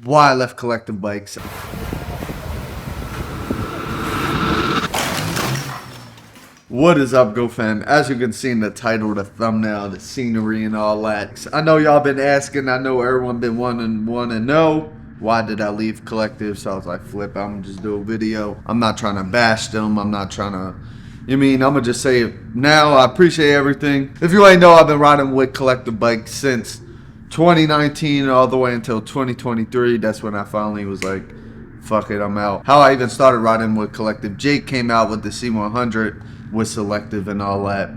why I left collective bikes. What is up, Go Fam? As you can see in the title, the thumbnail, the scenery and all that, I know y'all been asking, I know everyone been wanting to know, why did I leave collective? So I was like, flip, I'm gonna just do a video. I'm not trying to bash them, I'm not trying to, I'm gonna just say it now. I appreciate everything. If you ain't know, I've been riding with collective bikes since 2019 all the way until 2023. That's when I finally was like, fuck it, I'm out. How I even started riding with collective, Jake came out with the C100 with selective and all that,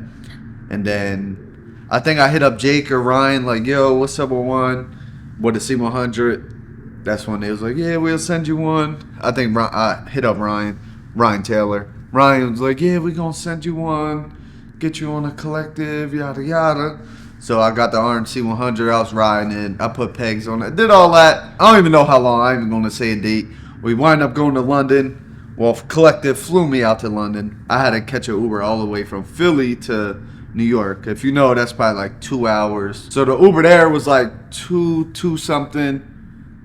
and then I think I hit up Jake or Ryan like, yo, what's up with one with the C100? That's when they was like, yeah, we'll send you one. I think I hit up Ryan Taylor. Ryan was like, yeah, we gonna send you one, get you on a collective, yada yada. So I got the orange C100, I was riding it, I put pegs on it, did all that. I don't even know how long, I ain't even gonna say a date. We wind up going to London. Well, collective flew me out to London. I had to catch an Uber all the way from Philly to New York. If you know, that's probably like 2 hours. So the Uber there was like two something.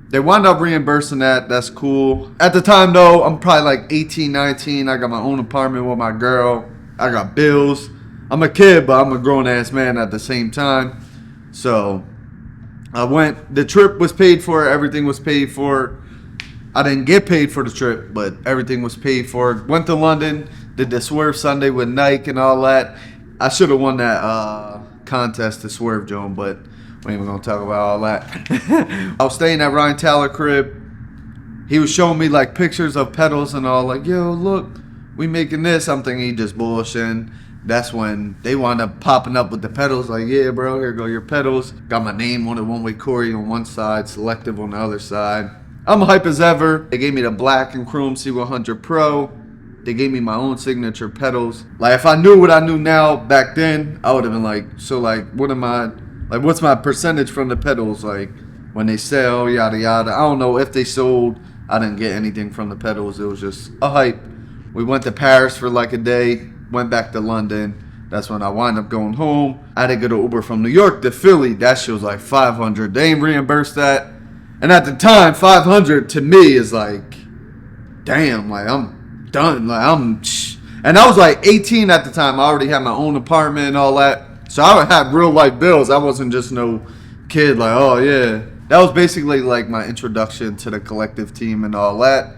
They wound up reimbursing that. That's cool. At the time though, I'm probably like 18, 19. I got my own apartment with my girl. I got bills. I'm a kid, but I'm a grown ass man at the same time. So I went. The trip was paid for. Everything was paid for. I didn't get paid for the trip, but everything was paid for. Went to London, did the Swerve Sunday with Nike and all that. I should have won that contest, the Swerve Joan, but we ain't even gonna talk about all that. I was staying at Ryan Taylor crib. He was showing me like pictures of pedals and all, like, yo, look, we making this. I'm thinking he just bullshitting. That's when they wound up popping up with the pedals, like, yeah, bro, here go your pedals. Got my name on it, Oneway Corey on one side, selective on the other side. I'm hype as ever. They gave me the black and chrome C100 Pro. They gave me my own signature pedals. Like, if I knew what I knew now back then, I would have been like, so like, what's my percentage from the pedals? Like, when they sell, yada yada. I don't know if they sold. I didn't get anything from the pedals. It was just a hype. We went to Paris for like a day, went back to London. That's when I wind up going home. I had to get an Uber from New York to Philly. That shit was like $500. They ain't reimbursed that. And at the time, 500 to me is like, damn, like I'm done. Like and I was like 18 at the time. I already had my own apartment and all that. So I had real life bills. I wasn't just no kid like, oh yeah. That was basically like my introduction to the collective team and all that.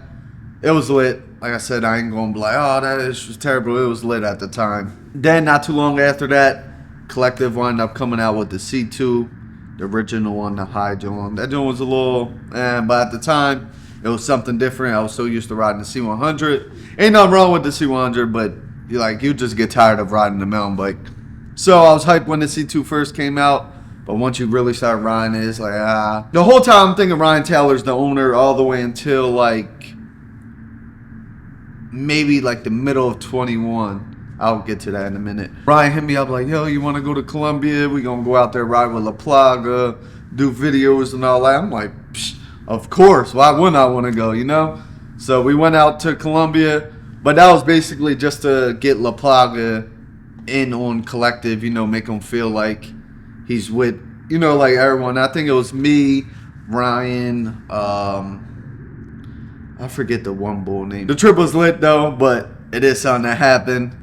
It was lit. Like I said, I ain't gonna be like, oh, that is just terrible. It was lit at the time. Then not too long after that, collective wound up coming out with the C2. The original one, the high joint. That joint was a little, but at the time, it was something different. I was so used to riding the C100. Ain't nothing wrong with the C100, but you just get tired of riding the mountain bike. So I was hyped when the C2 first came out, but once you really start riding it, it's like, The whole time I'm thinking Ryan Taylor's the owner all the way until like, maybe like the middle of 21. I'll get to that in a minute. Ryan hit me up like, yo, you want to go to Colombia? We going to go out there, ride with La Plaga, do videos and all that. I'm like, psh, of course. Why wouldn't I want to go, you know? So we went out to Colombia, but that was basically just to get La Plaga in on collective, make him feel like he's with, like everyone. I think it was me, Ryan, I forget the one bull name. The trip was lit though, but it is something that happened.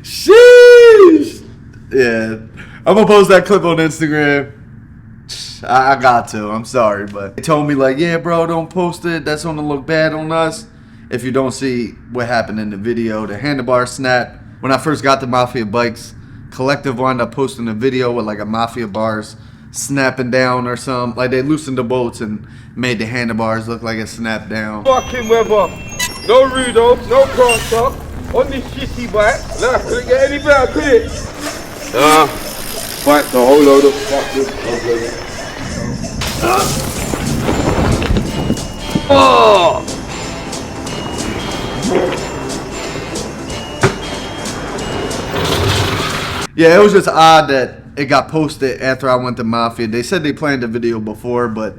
Sheesh. Yeah, I'm gonna post that clip on Instagram. I got to. I'm sorry, but they told me like, yeah, bro, don't post it. That's gonna look bad on us. If you don't see what happened in the video, the handlebar snap. When I first got the MAFIA bikes, collective wound up posting a video with like a MAFIA bars snapping down or something. Like they loosened the bolts and made the handlebars look like it snapped down. Fucking weather. No Rudolph, no cross up. On this shitty bike. Nah, couldn't get any better, could it? Bike the whole load of fucking Oh! Yeah, it was just odd that it got posted after I went to Mafia. They said they planned the video before, but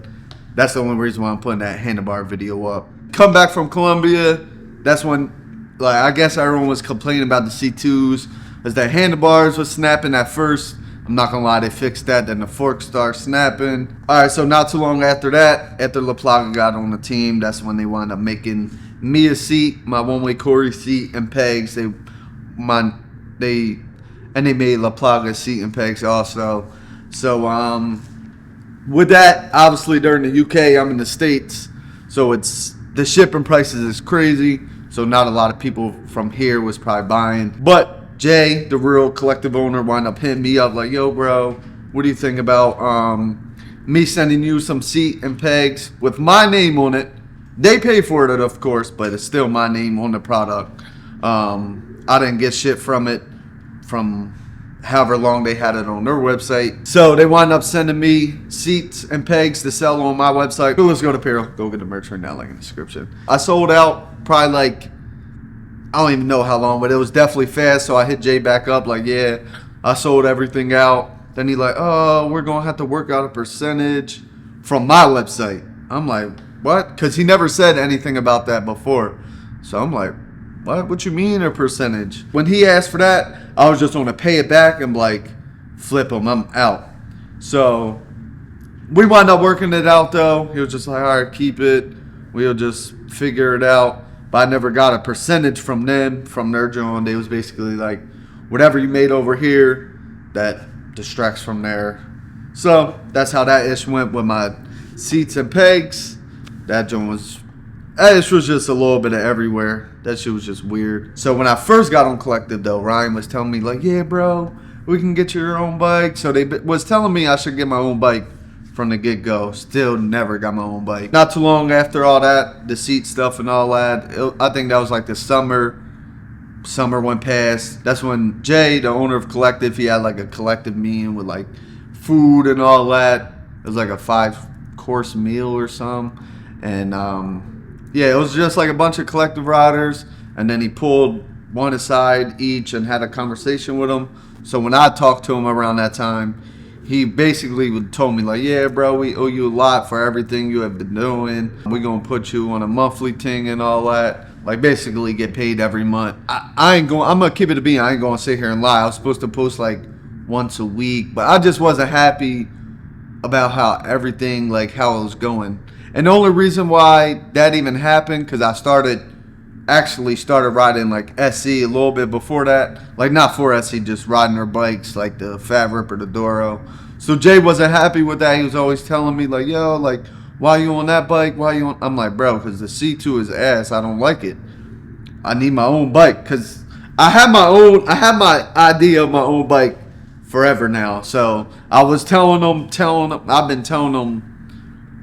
that's the only reason why I'm putting that handlebar video up. Come back from Colombia, that's when, like, I guess everyone was complaining about the C2s, as the handlebars was snapping at first. I'm not gonna lie, they fixed that, then the forks start snapping. Alright, so not too long after that, after La Plaga got on the team, that's when they wound up making me a seat, my Oneway Corey seat and pegs. They made La Plaga seat and pegs also. So with that, obviously they're in the UK, I'm in the States, so it's the shipping prices is crazy. So not a lot of people from here was probably buying. But Jay, the real collective owner, wound up hitting me up like, yo bro, what do you think about me sending you some seat and pegs with my name on it? They pay for it, of course, but it's still my name on the product. I didn't get shit from it from however long they had it on their website. So they wound up sending me seats and pegs to sell on my website. Let's go to Apparel. Go get the merch right now, link in the description. I sold out probably like, I don't even know how long, but it was definitely fast. So I hit Jay back up like, yeah, I sold everything out. Then he like, oh, we're going to have to work out a percentage from my website. I'm like, what? Because he never said anything about that before. So I'm like, what you mean a percentage? When he asked for that, I was just going to pay it back and like flip him. I'm out. So we wound up working it out though. He was just like, all right, keep it. We'll just figure it out. But I never got a percentage from them, from their joint. They was basically like, whatever you made over here, that distracts from there. So that's how that ish went with my seats and pegs. That joint was, this was just a little bit of everywhere. That shit was just weird. So when I first got on Collective though, Ryan was telling me like, yeah bro, we can get you your own bike. So they was telling me I should get my own bike from the get-go. Still never got my own bike. Not too long after all that, the seat stuff and all that, I think that was like the summer went past. That's when Jay, the owner of Collective, he had like a collective meeting with like food and all that. It was like a 5-course meal or something. And yeah, it was just like a bunch of collective riders, and then he pulled one aside each and had a conversation with them. So when I talked to him around that time, he basically told me like, yeah bro, we owe you a lot for everything you have been doing. We're gonna put you on a monthly thing and all that, like basically get paid every month. I'm gonna keep it a bean. I ain't gonna sit here and lie. I was supposed to post like once a week, but I just wasn't happy about how everything, like how it was going. And the only reason why that even happened, because I actually started riding like SE a little bit before that. Like not for SE, just riding their bikes, like the Fat Ripper, the Doro. So Jay wasn't happy with that. He was always telling me like, yo, like, why you on that bike? Why you on? I'm like, bro, because the C2 is ass. I don't like it. I need my own bike, because I have my idea of my own bike forever now. So I was telling them, I've been telling them,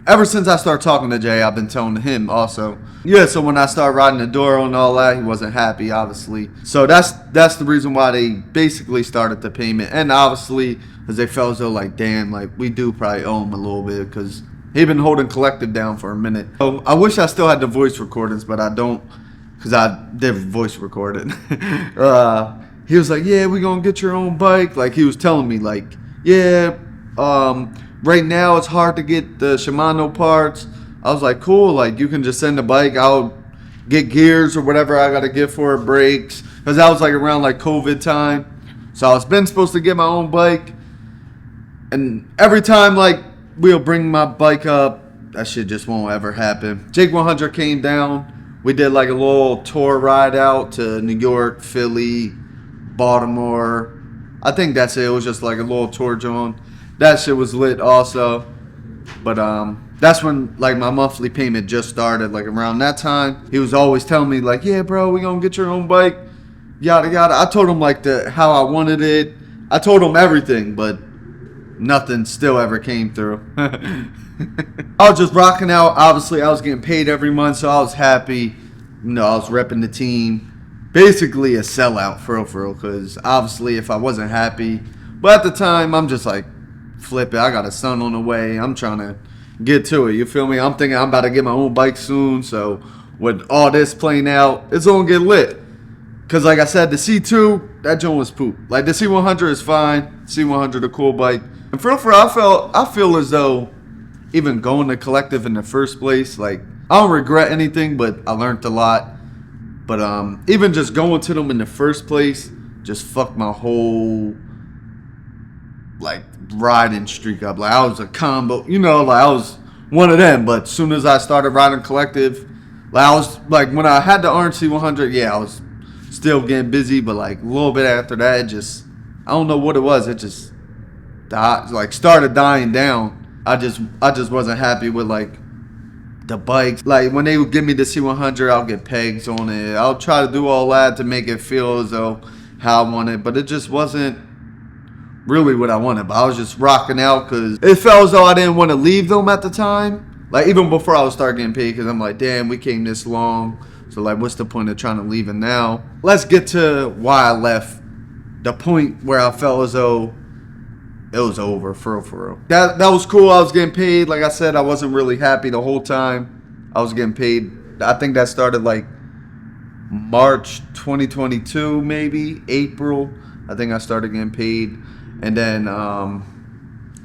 ever since I started talking to Jay, I've been telling him also. Yeah, so when I started riding the Doro and all that, he wasn't happy, obviously. So that's the reason why they basically started the payment. And obviously, because they felt as though, like, damn, like, we do probably owe him a little bit, because he'd been holding Collective down for a minute. So I wish I still had the voice recordings, but I don't, because I did voice recording. He was like, yeah, we gonna get your own bike. Like, he was telling me, like, yeah, right now it's hard to get the Shimano parts. I was like, cool, like you can just send the bike, I'll get gears or whatever I gotta get for it, brakes. Because that was like around like COVID time. So I was been supposed to get my own bike. And every time like we'll bring my bike up, that shit just won't ever happen. Jake 100 came down. We did like a little tour ride out to New York, Philly, Baltimore. I think that's it. It was just like a little tour joint. That shit was lit also. But that's when like my monthly payment just started. Like around that time, he was always telling me like, yeah bro, we gonna get your own bike, yada yada. I told him like how I wanted it. I told him everything, but nothing still ever came through. I was just rocking out. Obviously I was getting paid every month, so I was happy. You know, I was repping the team. Basically a sellout for real, because obviously if I wasn't happy, but at the time I'm just like, flip it, I got a son on the way, I'm trying to get to it, you feel me? I'm thinking I'm about to get my own bike soon, so with all this playing out, it's gonna get lit. Cause like I said, the C2, that joint was poop. Like the C100 is fine. C100 a cool bike. And for I feel as though even going to Collective in the first place, like I don't regret anything, but I learned a lot. But even just going to them in the first place just fucked my whole like riding streak up. Like I was a combo, you know, like I was one of them. But as soon as I started riding Collective, like I was like when I had the Orange C100, yeah, I was still getting busy, but like a little bit after that, it just, I don't know what it was. It just died, like started dying down. I just wasn't happy with like the bikes. Like when they would give me the C100, I'll get pegs on it. I'll try to do all that to make it feel as though how I want it, but it just wasn't really what I wanted. But I was just rocking out because it felt as though I didn't want to leave them at the time. Like even before I would start getting paid, because I'm like, damn, we came this long. So like, what's the point of trying to leave it now? Let's get to why I left. The point where I felt as though it was over, for real. That was cool. I was getting paid. Like I said, I wasn't really happy the whole time. I was getting paid. I think that started like March 2022, maybe April. I think I started getting paid, and then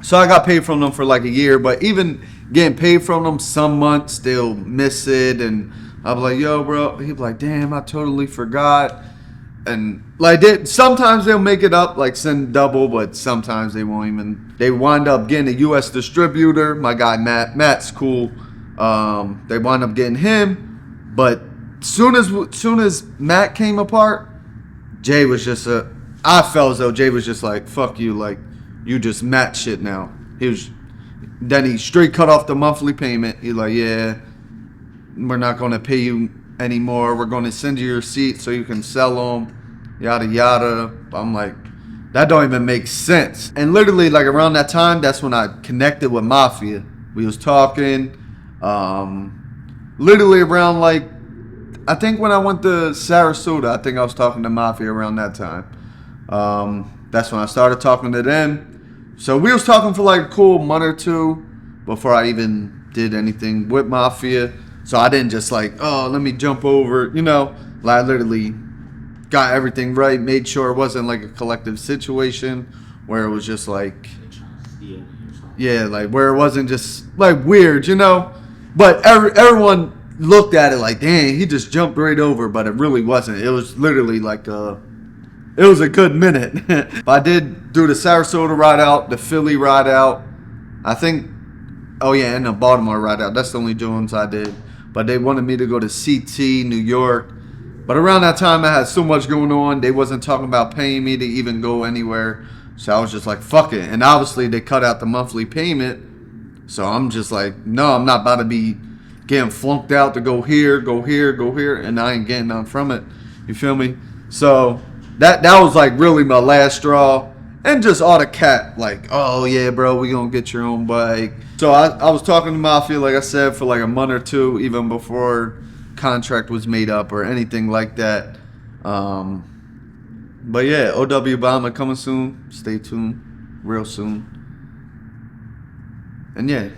so I got paid from them for like a year. But even getting paid from them, some months they'll miss it, and I was like, yo, bro. He'd be like, damn, I totally forgot. And like sometimes they'll make it up, like send double, but sometimes they won't even. They wind up getting a U.S. distributor. My guy Matt's cool. They wind up getting him, but soon as Matt came apart, Jay was just I felt as though Jay was just like, fuck you, like you just Matt shit now. Then he straight cut off the monthly payment. He's like, yeah, we're not gonna pay you anymore. We're gonna send you your receipt so you can sell them, yada yada. I'm like, that don't even make sense. And literally like around that time, that's when I connected with MAFIA. We was talking, literally around like, I think when I went to Sarasota, I think I was talking to MAFIA around that time. That's when I started talking to them. So we was talking for like a cool month or two before I even did anything with MAFIA. So I didn't just like, oh, let me jump over, you know. Like I literally got everything right, made sure it wasn't like a collective situation where it was just like, yeah, like where it wasn't just like weird, you know. But everyone looked at it like, dang, he just jumped right over, but it really wasn't. It was literally like it was a good minute. But I did do the Sarasota ride out, the Philly ride out, I think, oh yeah, and the Baltimore ride out. That's the only joints I did. But they wanted me to go to CT, New York. But around that time, I had so much going on. They wasn't talking about paying me to even go anywhere. So I was just like, fuck it. And obviously, they cut out the monthly payment. So I'm just like, no, I'm not about to be getting flunked out to go here, and I ain't getting nothing from it. You feel me? So that was like really my last straw. And just all the cat, like, oh yeah, bro, we gonna get your own bike. So I was talking to MAFIA, like I said, for like a month or two, even before contract was made up or anything like that. But yeah, OW Bomber coming soon. Stay tuned, real soon. And yeah.